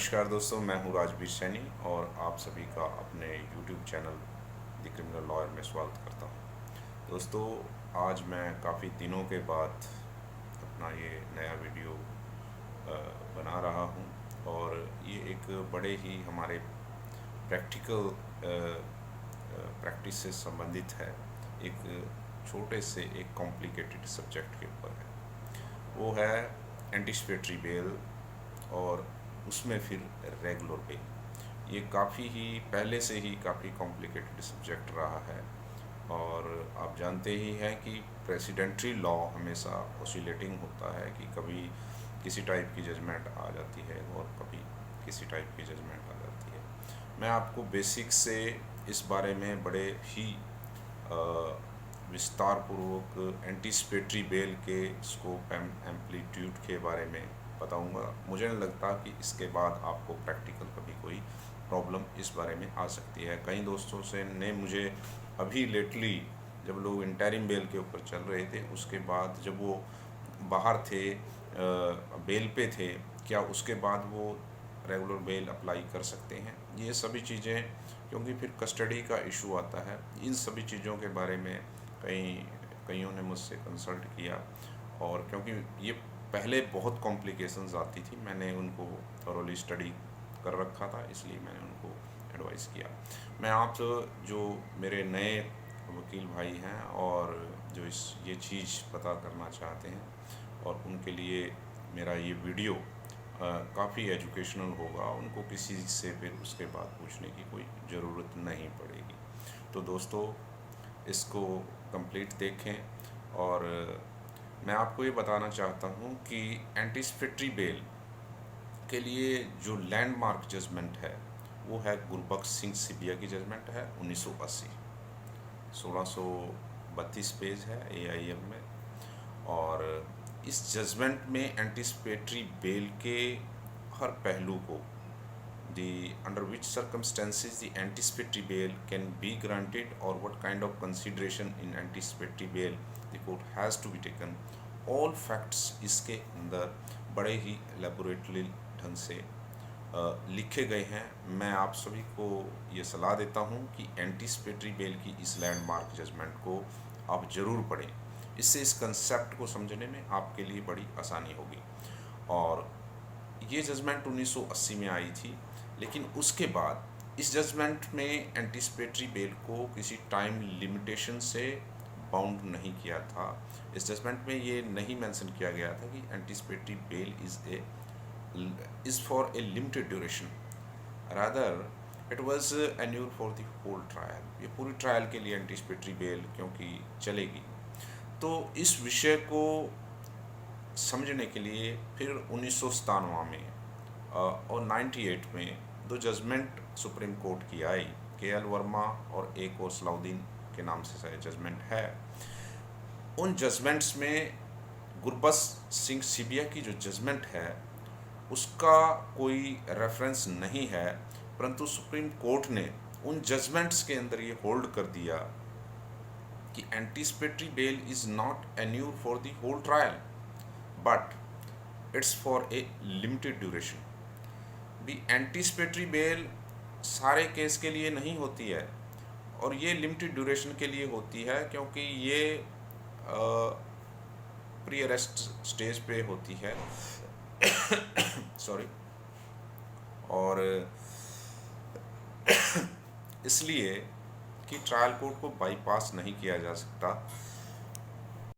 नमस्कार दोस्तों, मैं हूं राजवीर सैनी और आप सभी का अपने YouTube channel the criminal lawyer में स्वागत करता हूं। दोस्तों, आज मैं काफ़ी दिनों के बाद अपना ये नया वीडियो बना रहा हूं और ये एक बड़े ही हमारे प्रैक्टिकल प्रैक्टिस से संबंधित है। एक छोटे से एक कॉम्प्लिकेटेड सब्जेक्ट के ऊपर है, वो है एंटिसिपेटरी बेल और उसमें फिर रेगुलर बेल। ये काफ़ी ही पहले से ही काफ़ी कॉम्प्लिकेटेड सब्जेक्ट रहा है और आप जानते ही हैं कि प्रेसिडेंट्री लॉ हमेशा ऑसिलेटिंग होता है कि कभी किसी टाइप की जजमेंट आ जाती है और कभी किसी टाइप की जजमेंट आ जाती है। मैं आपको बेसिक से इस बारे में बड़े ही विस्तार पूर्वक एंटिसिपेटरी बेल के स्कोप एम्पलीट्यूड के बारे में बताऊंगा। मुझे नहीं लगता कि इसके बाद आपको प्रैक्टिकल कभी कोई प्रॉब्लम इस बारे में आ सकती है। कई दोस्तों से ने मुझे अभी लेटली, जब लोग इंटरिम बेल के ऊपर चल रहे थे, उसके बाद जब वो बाहर थे, बेल पे थे, क्या उसके बाद वो रेगुलर बेल अप्लाई कर सकते हैं, ये सभी चीज़ें, क्योंकि फिर कस्टडी का इशू आता है। इन सभी चीज़ों के बारे में कईयों ने मुझसे कंसल्ट किया और क्योंकि ये पहले बहुत कॉम्प्लिकेशंस आती थी, मैंने उनको थॉरोली स्टडी कर रखा था, इसलिए मैंने उनको एडवाइस किया। मैं आप जो मेरे नए वकील भाई हैं और जो ये चीज़ पता करना चाहते हैं और उनके लिए मेरा ये वीडियो काफ़ी एजुकेशनल होगा, उनको किसी से फिर उसके बाद पूछने की कोई ज़रूरत नहीं पड़ेगी। तो दोस्तों, इसको कंप्लीट देखें और मैं आपको ये बताना चाहता हूँ कि एंटिसिपेटरी बेल के लिए जो लैंडमार्क जजमेंट है वो है गुरबख्श सिंह सिबिया की जजमेंट है 1980। 1632 पेज है AIM में और इस जजमेंट में एंटिसिपेटरी बेल के हर पहलू को, under which circumstances the anticipatory bail can be granted or what kind of consideration in anticipatory bail the court has to be taken, all facts इसके अंदर बड़े ही एलेबोरेटली ढंग से लिखे गए हैं। मैं आप सभी को ये सलाह देता हूँ कि एंटिसिपेटरी बेल की इस लैंडमार्क जजमेंट को आप ज़रूर पढ़ें। इससे इस कंसेप्ट को समझने में आपके लिए बड़ी आसानी होगी। और ये जजमेंट 1980 में आई थी, लेकिन उसके बाद इस जजमेंट में एंटिसिपेटरी बेल को किसी टाइम लिमिटेशन से बाउंड नहीं किया था। इस जजमेंट में ये नहीं मेंशन किया गया था कि anticipatory bail is for a limited duration, rather it was enure for the whole trial. ये पूरी ट्रायल के लिए एंटिसिपेटरी बेल क्योंकि चलेगी। तो इस विषय को समझने के लिए फिर 1997 में और 98 में दो जजमेंट सुप्रीम कोर्ट की आई, KL वर्मा और एक और सलाउद्दीन के नाम से शायद जजमेंट है। उन जजमेंट्स में गुरबख्श सिंह सिबिया की जो जजमेंट है उसका कोई रेफरेंस नहीं है, परंतु सुप्रीम कोर्ट ने उन जजमेंट्स के अंदर ये होल्ड कर दिया कि anticipatory bail is not enure for the whole trial but it's for a limited duration. भी एंटिसिपेटरी बेल सारे केस के लिए नहीं होती है और ये लिमिटेड ड्यूरेशन के लिए होती है, क्योंकि ये प्री अरेस्ट स्टेज पे होती है सॉरी। और इसलिए कि ट्रायल कोर्ट को बाईपास नहीं किया जा सकता,